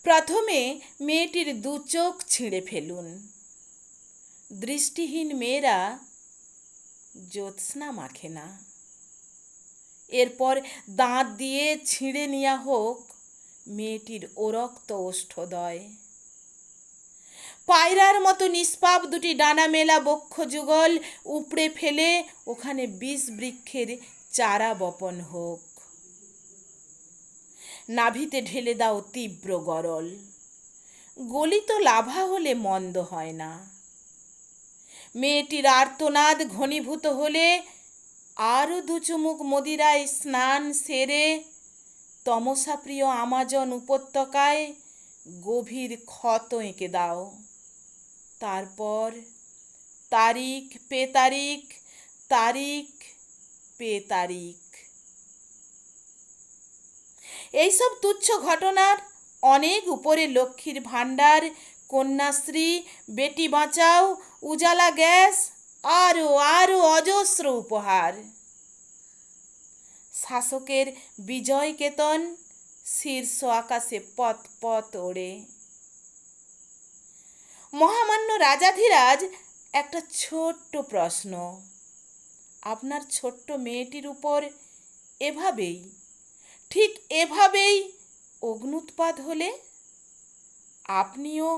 প্রথমে মেয়েটির দু চোখ ছিঁড়ে ফেলুন। দৃষ্টিহীন মেয়েরা জ্যোৎস্না মাখে না। এরপর দাঁত দিয়ে ছিঁড়ে নেওয়া হোক মেয়েটির ওরক্ত ওষ্ঠদয়। পায়রার মতো নিষ্পাপ দুটি ডানা মেলা বক্ষ যুগল উপড়ে ফেলে ওখানে বিষ বৃক্ষের চারা বপন হোক। নাভিতে ঢেলে দাও তীব্র গরল, গলিত লাভা হলে মন্দ হয় না। মেয়েটির আর্তনাদ ঘনীভূত হলে আরও দু চুমুক মদিরায় স্নান সেরে তমসাপ্রিয় আমাজন উপত্যকায় গভীর ক্ষত এঁকে দাও। তারপর তারিখ পে তারিখ, তারিখ পে তারিখ। এইসব তুচ্ছ ঘটনার অনেক উপরে লক্ষ্মীর ভাণ্ডার, কন্যাশ্রী, বেটি বাঁচাও, উজালা গ্যাস, আরও আরও অজস্র উপহার। শাসকের বিজয় কেতন শীর্ষ আকাশে পথ পথ ওড়ে। মহামান্য রাজাধিরাজ, একটা ছোট্ট প্রশ্ন। আপনার ছোট্ট মেয়েটির উপর এভাবেই, ঠিক এভাবেই অগ্ন্যুৎপাত হলে আপনিও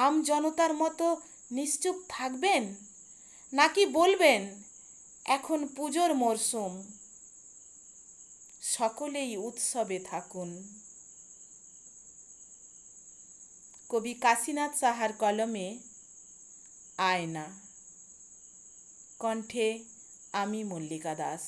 আম জনতার মতো নিশ্চুপ থাকবেন, নাকি বলবেন এখন পুজোর মরশুম, সকলেই উৎসবে থাকুন? কবি কাশীনাথ সাহার কলমে আয়না, কণ্ঠে আমি মল্লিকা দাস।